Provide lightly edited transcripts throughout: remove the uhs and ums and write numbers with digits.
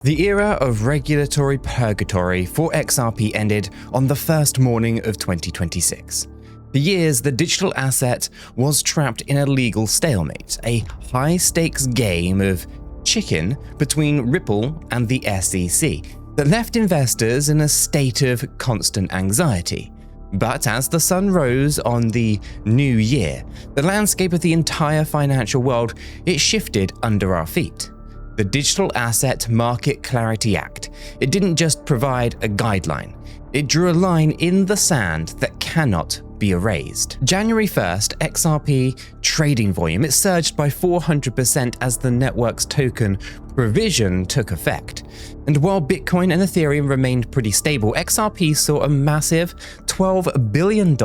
The era of regulatory purgatory for XRP ended on the first morning of 2026. For years, the digital asset was trapped in a legal stalemate, a high-stakes game of chicken between Ripple and the SEC that left investors in a state of constant anxiety. But as the sun rose on the new year, the landscape of the entire financial world, it shifted under our feet. The Digital Asset Market Clarity Act. It didn't just provide a guideline, it drew a line in the sand that cannot be erased. January 1st, XRP trading volume, it surged by 400% as the network's token provision took effect. And while Bitcoin and Ethereum remained pretty stable, XRP saw a massive $12 billion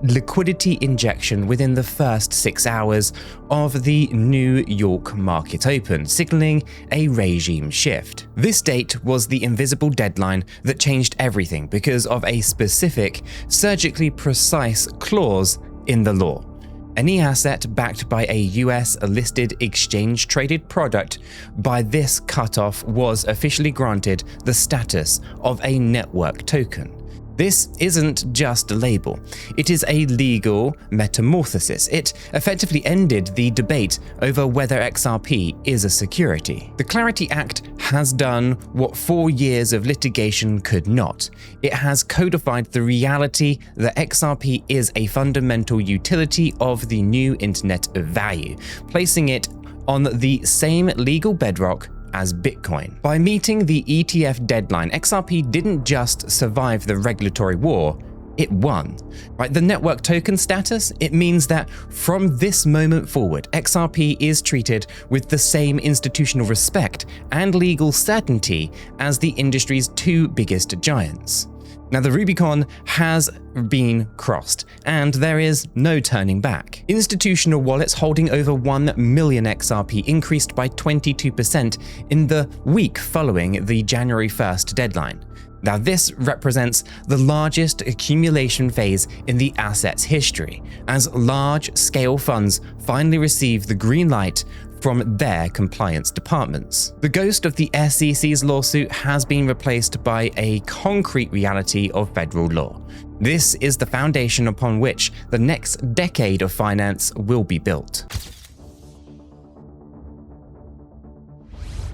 liquidity injection within the first 6 hours of the New York market open, signaling a regime shift. This date was the invisible deadline that changed everything because of a specific, surgically precise clause in the law. Any asset backed by a US-listed exchange-traded product by this cutoff was officially granted the status of a network token. This isn't just a label, it is a legal metamorphosis. It effectively ended the debate over whether XRP is a security. The Clarity Act has done what 4 years of litigation could not. It has codified the reality that XRP is a fundamental utility of the new Internet of Value, placing it on the same legal bedrock as Bitcoin. By meeting the ETF deadline, XRP didn't just survive the regulatory war, it won. Right, the network token status, it means that from this moment forward, XRP is treated with the same institutional respect and legal certainty as the industry's two biggest giants. Now, the Rubicon has been crossed, and there is no turning back. Institutional wallets holding over 1 million XRP increased by 22% in the week following the January 1st deadline. Now, this represents the largest accumulation phase in the asset's history, as large-scale funds finally receive the green light from their compliance departments. The ghost of the SEC's lawsuit has been replaced by a concrete reality of federal law. This is the foundation upon which the next decade of finance will be built.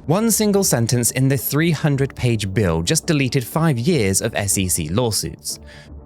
One single sentence in the 300-page bill just deleted 5 years of SEC lawsuits.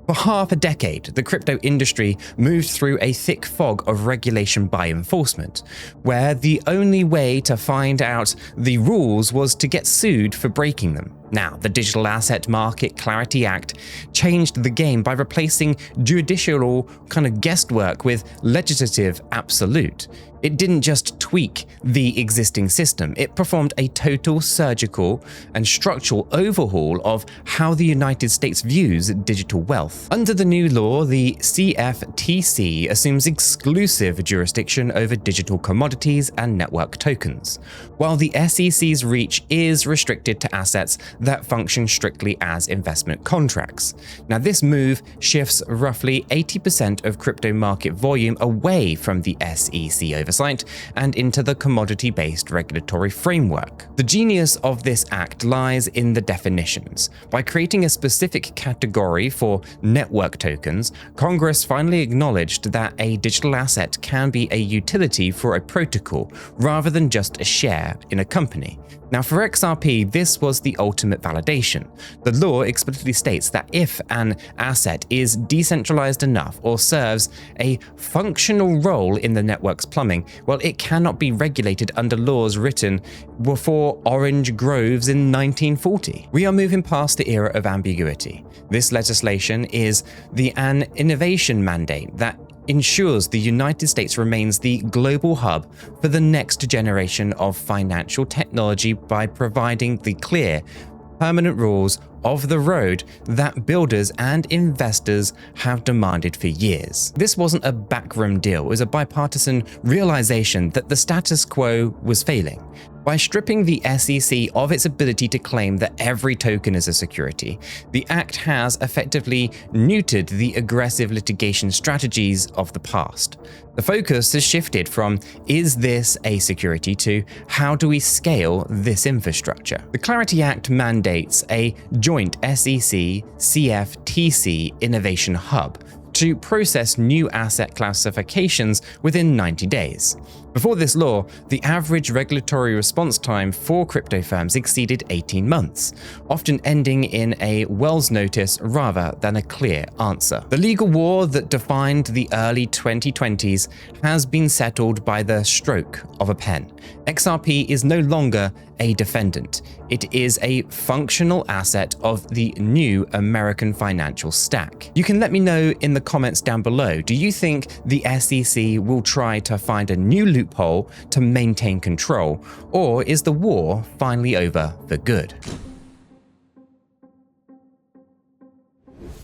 For half a decade, the crypto industry moved through a thick fog of regulation by enforcement, where the only way to find out the rules was to get sued for breaking them. Now, the Digital Asset Market Clarity Act changed the game by replacing judicial kind of guesswork with legislative absolute. It didn't just tweak the existing system, it performed a total surgical and structural overhaul of how the United States views digital wealth. Under the new law, the CFTC assumes exclusive jurisdiction over digital commodities and network tokens, while the SEC's reach is restricted to assets that function strictly as investment contracts. Now, this move shifts roughly 80% of crypto market volume away from the SEC oversight and into the commodity-based regulatory framework. The genius of this act lies in the definitions. By creating a specific category for network tokens, Congress finally acknowledged that a digital asset can be a utility for a protocol rather than just a share in a company. Now, for XRP, this was the ultimate validation. The law explicitly states that if an asset is decentralized enough or serves a functional role in the network's plumbing, well, it cannot be regulated under laws written before orange groves in 1940. We are moving past the era of ambiguity. This legislation is an innovation mandate that ensures the United States remains the global hub for the next generation of financial technology by providing the clear, permanent rules of the road that builders and investors have demanded for years. This wasn't a backroom deal, it was a bipartisan realization that the status quo was failing. By stripping the SEC of its ability to claim that every token is a security, the Act has effectively neutered the aggressive litigation strategies of the past. The focus has shifted from "is this a security" to "how do we scale this infrastructure?" The Clarity Act mandates a joint SEC-CFTC innovation hub to process new asset classifications within 90 days. Before this law, the average regulatory response time for crypto firms exceeded 18 months, often ending in a Wells notice rather than a clear answer. The legal war that defined the early 2020s has been settled by the stroke of a pen. XRP is no longer a defendant. It is a functional asset of the new American financial stack. You can let me know in the comments down below, do you think the SEC will try to find a new loophole to maintain control, or is the war finally over for good?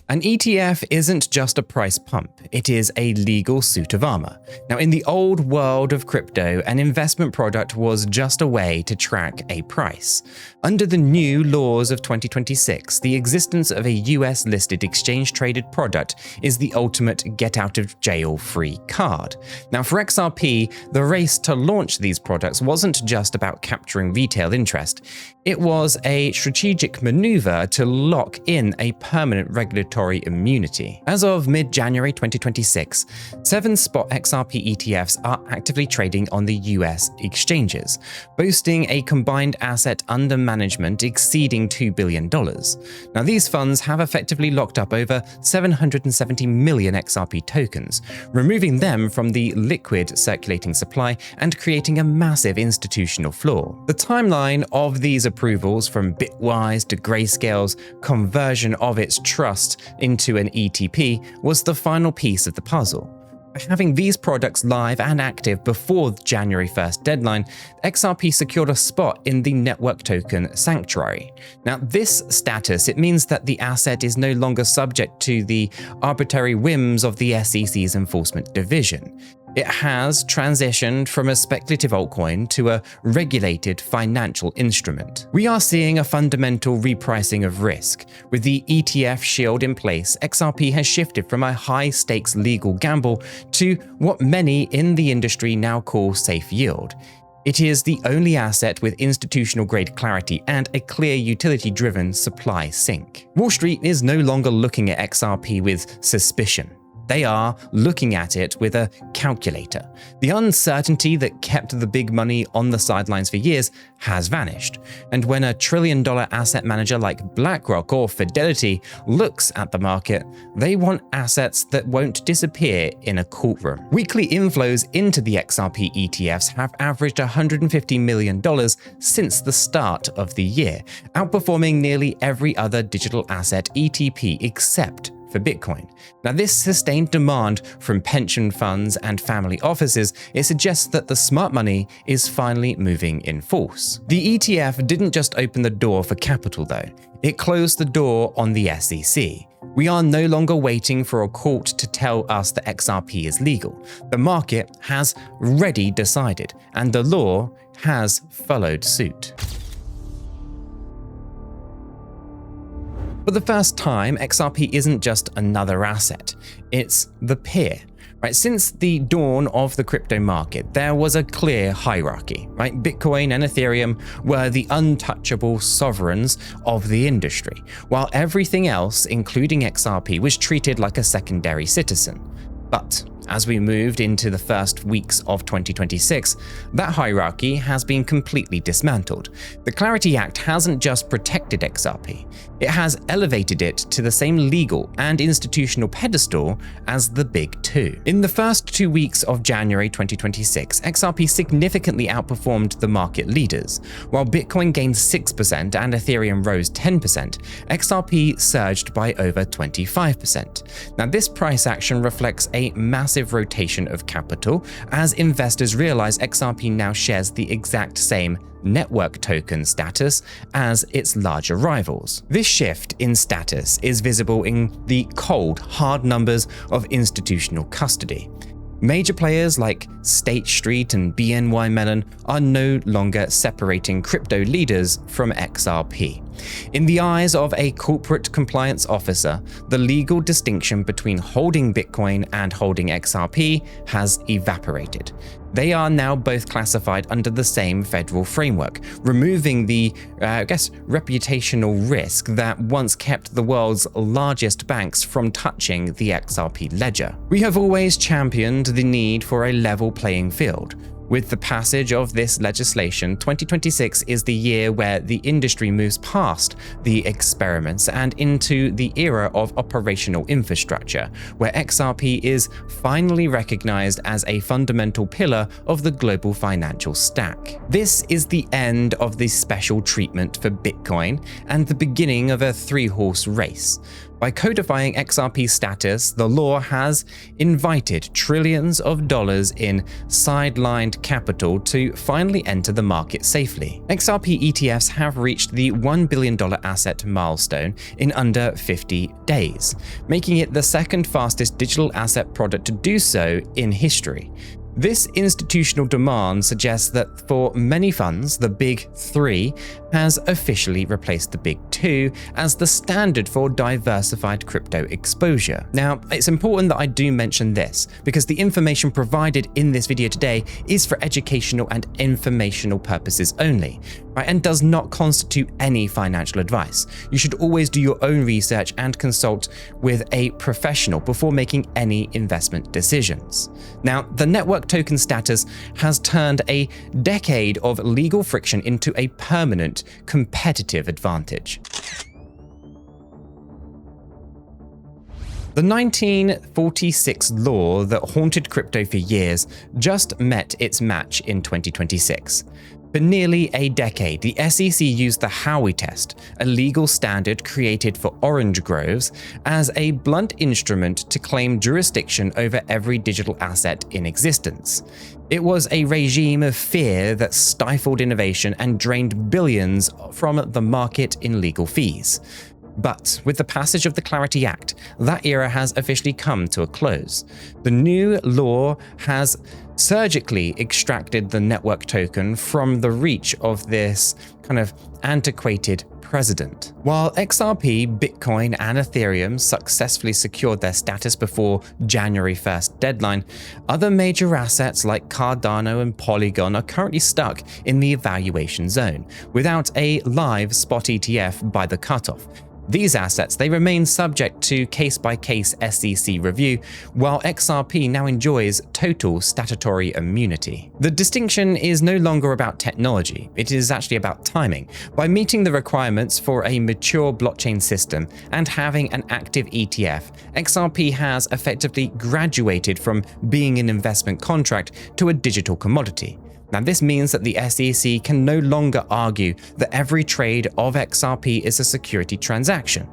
An ETF isn't just a price pump, it is a legal suit of armor. Now, in the old world of crypto, an investment product was just a way to track a price. Under the new laws of 2026, the existence of a US-listed exchange-traded product is the ultimate get-out-of-jail-free card. Now, for XRP, the race to launch these products wasn't just about capturing retail interest. It was a strategic maneuver to lock in a permanent regulatory immunity. As of mid-January 2026, 7 spot XRP ETFs are actively trading on the US exchanges, boasting a combined asset under management exceeding $2 billion. Now, these funds have effectively locked up over 770 million XRP tokens, removing them from the liquid circulating supply and creating a massive institutional floor. The timeline of these approvals, from Bitwise to Grayscale's conversion of its trust into an ETP, was the final piece of the puzzle. By having these products live and active before the January 1st deadline, XRP secured a spot in the network token sanctuary. Now, this status, it means that the asset is no longer subject to the arbitrary whims of the SEC's enforcement division. It has transitioned from a speculative altcoin to a regulated financial instrument. We are seeing a fundamental repricing of risk. With the ETF shield in place, XRP has shifted from a high-stakes legal gamble to what many in the industry now call safe yield. It is the only asset with institutional-grade clarity and a clear utility-driven supply sink. Wall Street is no longer looking at XRP with suspicion. They are looking at it with a calculator. The uncertainty that kept the big money on the sidelines for years has vanished. And when a trillion-dollar asset manager like BlackRock or Fidelity looks at the market, they want assets that won't disappear in a courtroom. Weekly inflows into the XRP ETFs have averaged $150 million since the start of the year, outperforming nearly every other digital asset ETP except for Bitcoin. Now, this sustained demand from pension funds and family offices, it suggests that the smart money is finally moving in force. The ETF didn't just open the door for capital though, it closed the door on the SEC. We are no longer waiting for a court to tell us that XRP is legal. The market has already decided, and the law has followed suit. For the first time, XRP isn't just another asset, it's the peer. Right? Since the dawn of the crypto market, there was a clear hierarchy. Right? Bitcoin and Ethereum were the untouchable sovereigns of the industry, while everything else, including XRP, was treated like a secondary citizen. But as we moved into the first weeks of 2026, that hierarchy has been completely dismantled. The Clarity Act hasn't just protected XRP, it has elevated it to the same legal and institutional pedestal as the big two. In the first 2 weeks of January 2026, XRP significantly outperformed the market leaders. While Bitcoin gained 6% and Ethereum rose 10%, XRP surged by over 25%. Now, this price action reflects a massive rotation of capital as investors realize XRP now shares the exact same network token status as its larger rivals. This shift in status is visible in the cold, hard numbers of institutional custody. Major players like State Street and BNY Mellon are no longer separating crypto leaders from XRP. In the eyes of a corporate compliance officer, the legal distinction between holding Bitcoin and holding XRP has evaporated. They are now both classified under the same federal framework, removing the, reputational risk that once kept the world's largest banks from touching the XRP ledger. We have always championed the need for a level playing field. With the passage of this legislation, 2026 is the year where the industry moves past the experiments and into the era of operational infrastructure, where XRP is finally recognized as a fundamental pillar of the global financial stack. This is the end of the special treatment for Bitcoin and the beginning of a three-horse race. By codifying XRP status, the law has invited trillions of dollars in sidelined capital to finally enter the market safely. XRP ETFs have reached the $1 billion asset milestone in under 50 days, making it the second fastest digital asset product to do so in history. This institutional demand suggests that for many funds, the Big Three has officially replaced the Big Two as the standard for diversified crypto exposure. Now, it's important that I do mention this because the information provided in this video today is for educational and informational purposes only, right, and does not constitute any financial advice. You should always do your own research and consult with a professional before making any investment decisions. Now, the network token status has turned a decade of legal friction into a permanent competitive advantage. The 1946 law that haunted crypto for years just met its match in 2026. For nearly a decade, the SEC used the Howey test, a legal standard created for orange groves, as a blunt instrument to claim jurisdiction over every digital asset in existence. It was a regime of fear that stifled innovation and drained billions from the market in legal fees. But with the passage of the Clarity Act, that era has officially come to a close. The new law has surgically extracted the network token from the reach of this kind of antiquated precedent. While XRP, Bitcoin, and Ethereum successfully secured their status before January 1st deadline, other major assets like Cardano and Polygon are currently stuck in the evaluation zone, without a live spot ETF by the cutoff. These assets, they remain subject to case-by-case SEC review, while XRP now enjoys total statutory immunity. The distinction is no longer about technology, it is actually about timing. By meeting the requirements for a mature blockchain system and having an active ETF, XRP has effectively graduated from being an investment contract to a digital commodity. Now, this means that the SEC can no longer argue that every trade of XRP is a security transaction.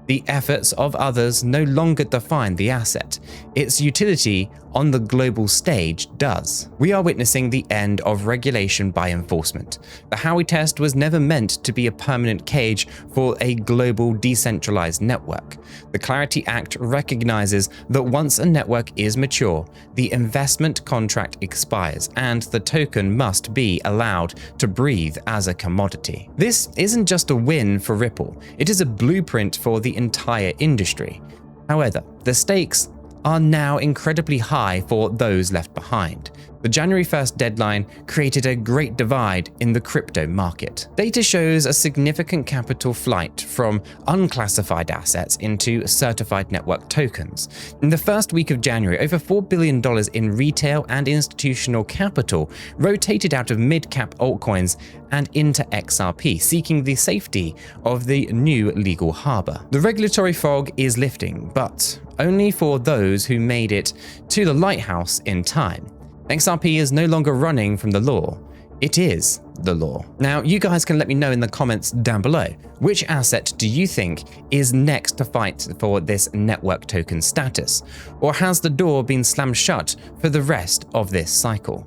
The efforts of others no longer define the asset. Its utility on the global stage does. We are witnessing the end of regulation by enforcement. The Howey test was never meant to be a permanent cage for a global decentralized network. The Clarity Act recognizes that once a network is mature, the investment contract expires and the token must be allowed to breathe as a commodity. This isn't just a win for Ripple, it is a blueprint for the entire industry. However, the stakes are now incredibly high for those left behind. The January 1st deadline created a great divide in the crypto market. Data shows a significant capital flight from unclassified assets into certified network tokens. In the first week of January, over $4 billion in retail and institutional capital rotated out of mid-cap altcoins and into XRP, seeking the safety of the new legal harbor. The regulatory fog is lifting, but only for those who made it to the lighthouse in time. XRP is no longer running from the law. It is the law. Now, you guys can let me know in the comments down below, which asset do you think is next to fight for this network token status? Or has the door been slammed shut for the rest of this cycle?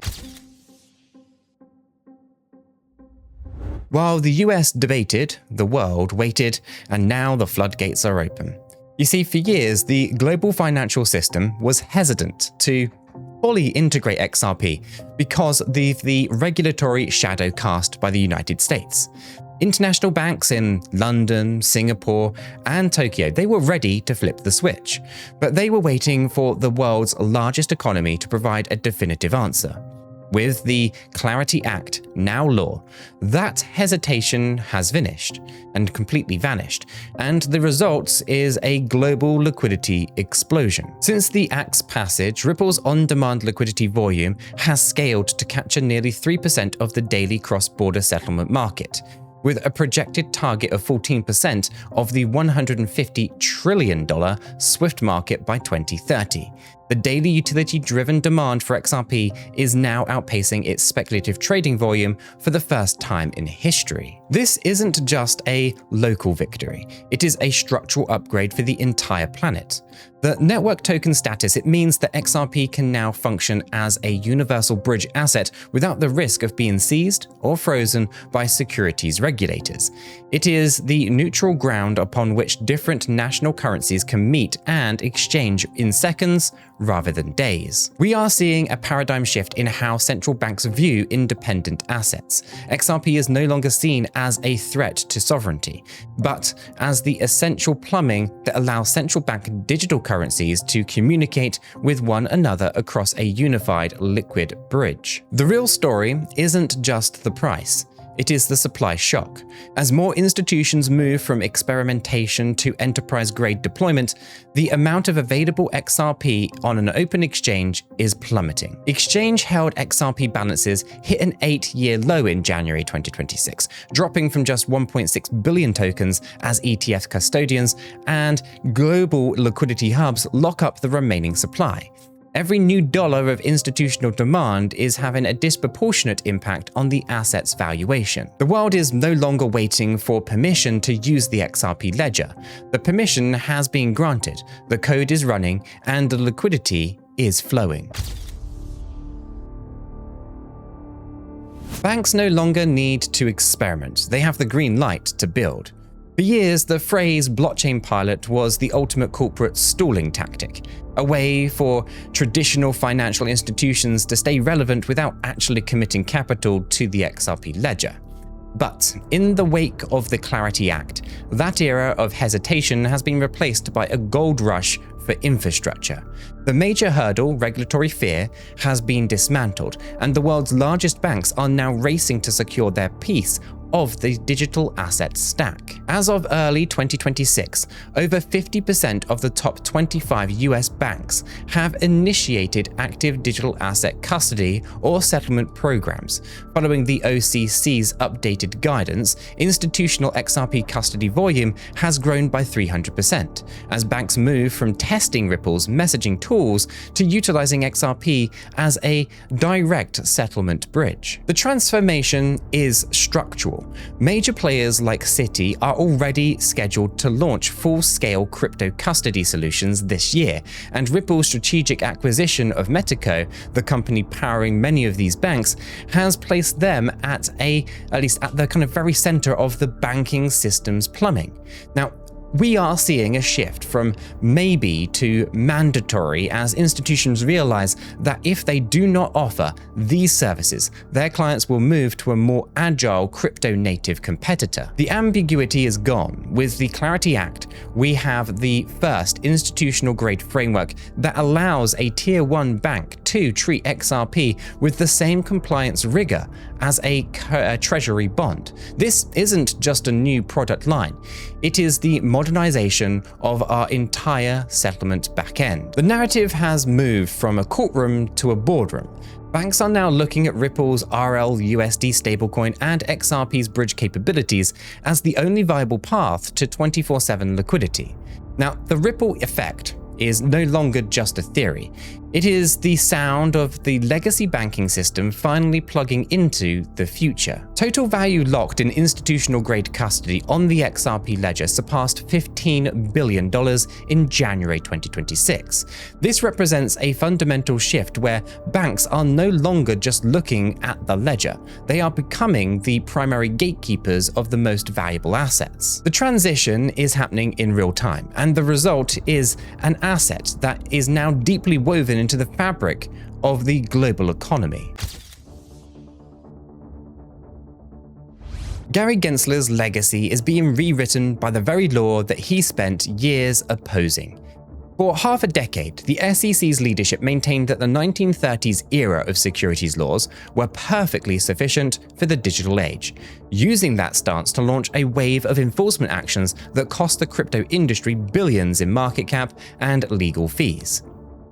While the US debated, the world waited, and now the floodgates are open. You see, for years, the global financial system was hesitant to fully integrate XRP because of the regulatory shadow cast by the United States. International banks in London, Singapore, and Tokyo, they were ready to flip the switch, but they were waiting for the world's largest economy to provide a definitive answer. With the Clarity Act now law, that hesitation has finished and completely vanished, and the result is a global liquidity explosion. Since the Act's passage, Ripple's on-demand liquidity volume has scaled to capture nearly 3% of the daily cross-border settlement market, with a projected target of 14% of the $150 trillion SWIFT market by 2030. The daily utility-driven demand for XRP is now outpacing its speculative trading volume for the first time in history. This isn't just a local victory, it is a structural upgrade for the entire planet. The network token status, it means that XRP can now function as a universal bridge asset without the risk of being seized or frozen by securities regulators. It is the neutral ground upon which different national currencies can meet and exchange in seconds rather than days. We are seeing a paradigm shift in how central banks view independent assets. XRP is no longer seen as a threat to sovereignty, but as the essential plumbing that allows central bank digital currencies to communicate with one another across a unified liquid bridge. The real story isn't just the price. It is the supply shock. As more institutions move from experimentation to enterprise-grade deployment, the amount of available XRP on an open exchange is plummeting. Exchange-held XRP balances hit an 8-year low in January 2026, dropping from just 1.6 billion tokens as ETF custodians and global liquidity hubs lock up the remaining supply. Every new dollar of institutional demand is having a disproportionate impact on the asset's valuation. The world is no longer waiting for permission to use the XRP ledger. The permission has been granted, the code is running, and the liquidity is flowing. Banks no longer need to experiment. They have the green light to build. For years, the phrase blockchain pilot was the ultimate corporate stalling tactic, a way for traditional financial institutions to stay relevant without actually committing capital to the XRP ledger. But in the wake of the Clarity Act, that era of hesitation has been replaced by a gold rush for infrastructure. The major hurdle, regulatory fear, has been dismantled, and the world's largest banks are now racing to secure their piece of the digital asset stack. As of early 2026, over 50% of the top 25 US banks have initiated active digital asset custody or settlement programs. Following the OCC's updated guidance, institutional XRP custody volume has grown by 300%, as banks move from testing Ripple's messaging tools to utilizing XRP as a direct settlement bridge. The transformation is structural. Major players like Citi are already scheduled to launch full-scale crypto custody solutions this year, and Ripple's strategic acquisition of Metaco, the company powering many of these banks, has placed them at least at the kind of very center of the banking system's plumbing. Now, we are seeing a shift from maybe to mandatory as institutions realize that if they do not offer these services, their clients will move to a more agile crypto-native competitor. The ambiguity is gone. With the Clarity Act, we have the first institutional-grade framework that allows a Tier 1 bank to treat XRP with the same compliance rigor as a treasury bond. This isn't just a new product line. It is the modernization of our entire settlement backend. The narrative has moved from a courtroom to a boardroom. Banks are now looking at Ripple's RLUSD stablecoin and XRP's bridge capabilities as the only viable path to 24/7 liquidity. Now, the Ripple effect is no longer just a theory. It is the sound of the legacy banking system finally plugging into the future. Total value locked in institutional-grade custody on the XRP ledger surpassed $15 billion in January 2026. This represents a fundamental shift where banks are no longer just looking at the ledger. They are becoming the primary gatekeepers of the most valuable assets. The transition is happening in real time, and the result is an asset that is now deeply woven into the fabric of the global economy. Gary Gensler's legacy is being rewritten by the very law that he spent years opposing. For half a decade, the SEC's leadership maintained that the 1930s era of securities laws were perfectly sufficient for the digital age, using that stance to launch a wave of enforcement actions that cost the crypto industry billions in market cap and legal fees.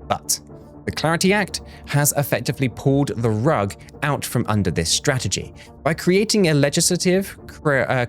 But the Clarity Act has effectively pulled the rug out from under this strategy. By creating a legislative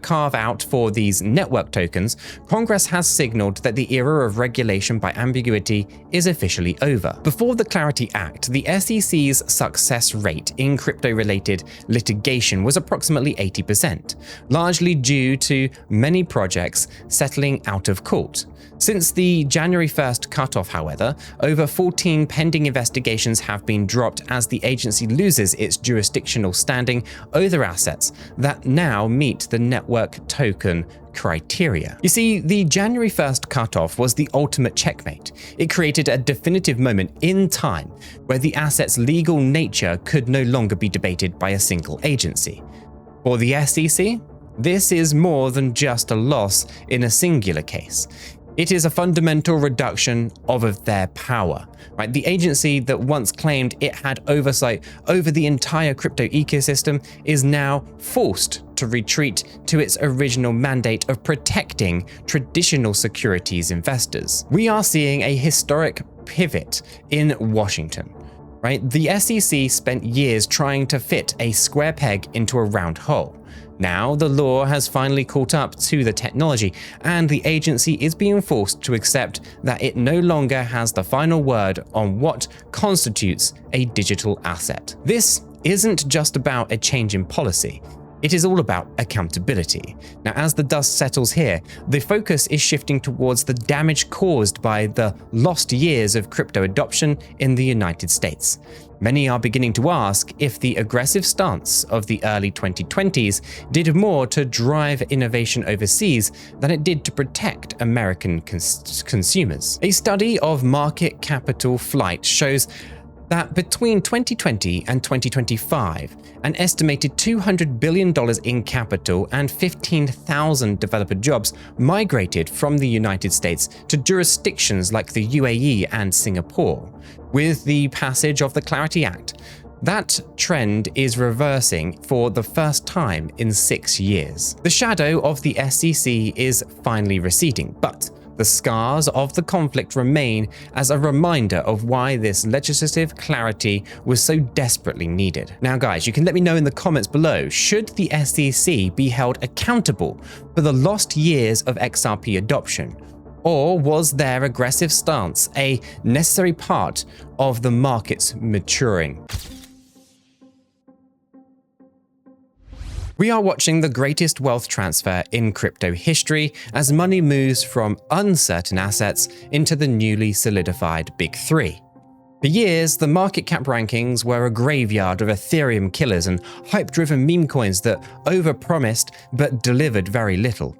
carve-out for these network tokens, Congress has signaled that the era of regulation by ambiguity is officially over. Before the Clarity Act, the SEC's success rate in crypto-related litigation was approximately 80%, largely due to many projects settling out of court. Since the January 1st cutoff, however, over 14 pending investigations have been dropped as the agency loses its jurisdictional standing over assets that now meet the network token criteria. You see, the January 1st cutoff was the ultimate checkmate. It created a definitive moment in time where the asset's legal nature could no longer be debated by a single agency. For the SEC, this is more than just a loss in a singular case. It is a fundamental reduction of their power. Right? The agency that once claimed it had oversight over the entire crypto ecosystem is now forced to retreat to its original mandate of protecting traditional securities investors. We are seeing a historic pivot in Washington. Right? The SEC spent years trying to fit a square peg into a round hole. Now, the law has finally caught up to the technology, and the agency is being forced to accept that it no longer has the final word on what constitutes a digital asset. This isn't just about a change in policy. It is all about accountability. Now, as the dust settles here, the focus is shifting towards the damage caused by the lost years of crypto adoption in the United States. Many are beginning to ask if the aggressive stance of the early 2020s did more to drive innovation overseas than it did to protect American consumers. A study of market capital flight shows that between 2020 and 2025, an estimated $200 billion in capital and 15,000 developer jobs migrated from the United States to jurisdictions like the UAE and Singapore. With the passage of the Clarity Act, that trend is reversing for the first time in 6 years. The shadow of the SEC is finally receding, but the scars of the conflict remain as a reminder of why this legislative clarity was so desperately needed. Now guys, you can let me know in the comments below, should the SEC be held accountable for the lost years of XRP adoption? Or was their aggressive stance a necessary part of the market's maturing? We are watching the greatest wealth transfer in crypto history as money moves from uncertain assets into the newly solidified Big Three. For years, the market cap rankings were a graveyard of Ethereum killers and hype-driven meme coins that overpromised but delivered very little.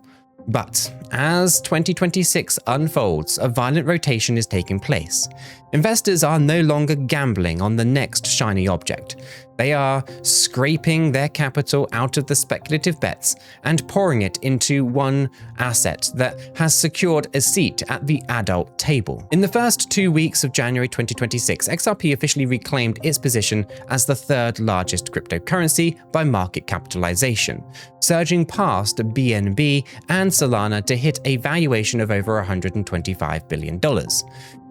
But as 2026 unfolds, a violent rotation is taking place. Investors are no longer gambling on the next shiny object. They are scraping their capital out of the speculative bets and pouring it into one asset that has secured a seat at the adult table. In the first 2 weeks of January 2026, XRP officially reclaimed its position as the third largest cryptocurrency by market capitalization, surging past BNB and Solana to hit a valuation of over $125 billion.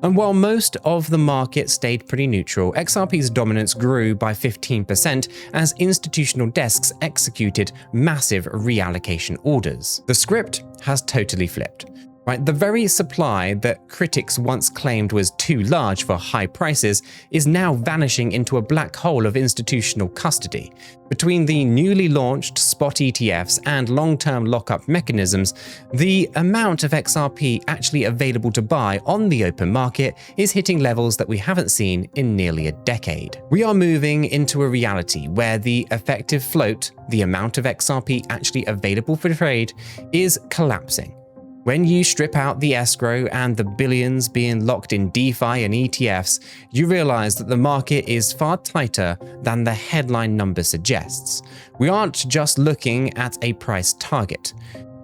And while most of the market stayed pretty neutral, XRP's dominance grew by 15% as institutional desks executed massive reallocation orders. The script has totally flipped. Right, the very supply that critics once claimed was too large for high prices is now vanishing into a black hole of institutional custody. Between the newly launched spot ETFs and long-term lockup mechanisms, the amount of XRP actually available to buy on the open market is hitting levels that we haven't seen in nearly a decade. We are moving into a reality where the effective float, the amount of XRP actually available for trade, is collapsing. When you strip out the escrow and the billions being locked in DeFi and ETFs, you realize that the market is far tighter than the headline number suggests. We aren't just looking at a price target.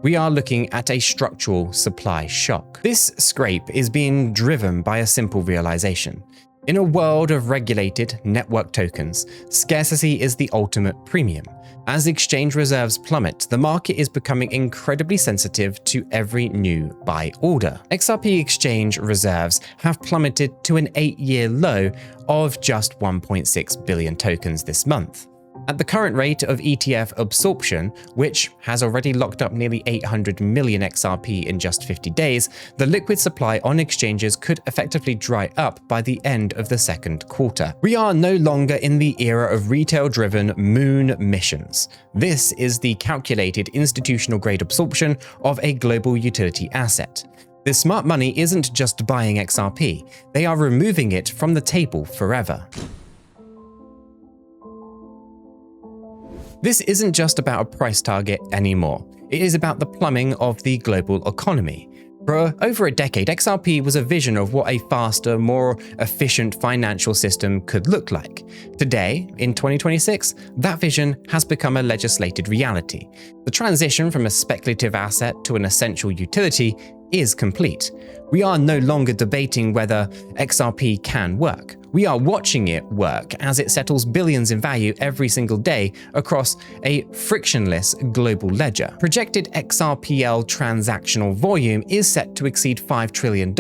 We are looking at a structural supply shock. This scrape is being driven by a simple realization. In a world of regulated network tokens, scarcity is the ultimate premium. As exchange reserves plummet, the market is becoming incredibly sensitive to every new buy order. XRP exchange reserves have plummeted to an 8-year low of just 1.6 billion tokens this month. At the current rate of ETF absorption, which has already locked up nearly 800 million XRP in just 50 days, the liquid supply on exchanges could effectively dry up by the end of the second quarter. We are no longer in the era of retail-driven moon missions. This is the calculated institutional-grade absorption of a global utility asset. The smart money isn't just buying XRP, they are removing it from the table forever. This isn't just about a price target anymore. It is about the plumbing of the global economy. For over a decade, XRP was a vision of what a faster, more efficient financial system could look like. Today, in 2026, that vision has become a legislated reality. The transition from a speculative asset to an essential utility is complete. We are no longer debating whether XRP can work. We are watching it work as it settles billions in value every single day across a frictionless global ledger. Projected XRPL transactional volume is set to exceed $5 trillion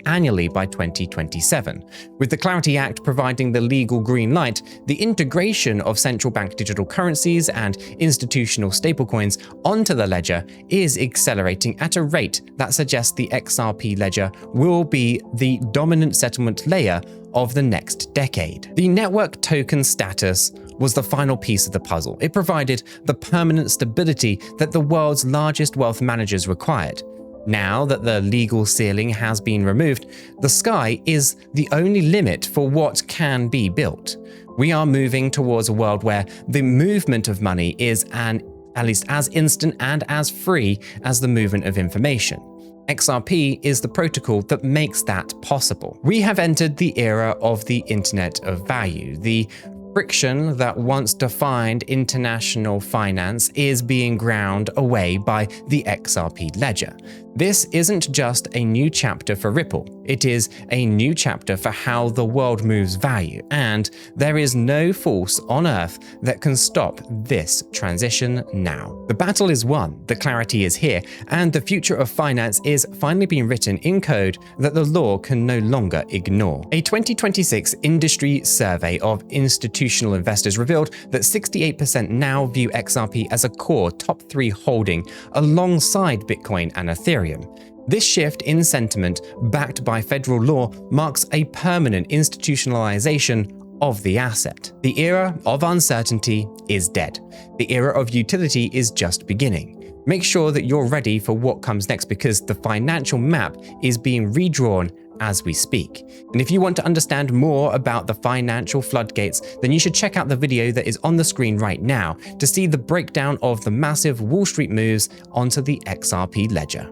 annually by 2027. With the Clarity Act providing the legal green light, the integration of central bank digital currencies and institutional stablecoins onto the ledger is accelerating at a rate that suggests the XRP ledger will be the dominant settlement layer of the next decade. The network token status was the final piece of the puzzle. It provided the permanent stability that the world's largest wealth managers required. Now that the legal ceiling has been removed, the sky is the only limit for what can be built. We are moving towards a world where the movement of money is at least as instant and as free as the movement of information. XRP is the protocol that makes that possible. We have entered the era of the Internet of Value. The friction that once defined international finance is being ground away by the XRP ledger. This isn't just a new chapter for Ripple, it is a new chapter for how the world moves value, and there is no force on Earth that can stop this transition now. The battle is won, the clarity is here, and the future of finance is finally being written in code that the law can no longer ignore. A 2026 industry survey of institutional investors revealed that 68% now view XRP as a core top 3 holding alongside Bitcoin and Ethereum. This shift in sentiment, backed by federal law, marks a permanent institutionalization of the asset. The era of uncertainty is dead. The era of utility is just beginning. Make sure that you're ready for what comes next because the financial map is being redrawn as we speak. And if you want to understand more about the financial floodgates, then you should check out the video that is on the screen right now to see the breakdown of the massive Wall Street moves onto the XRP ledger.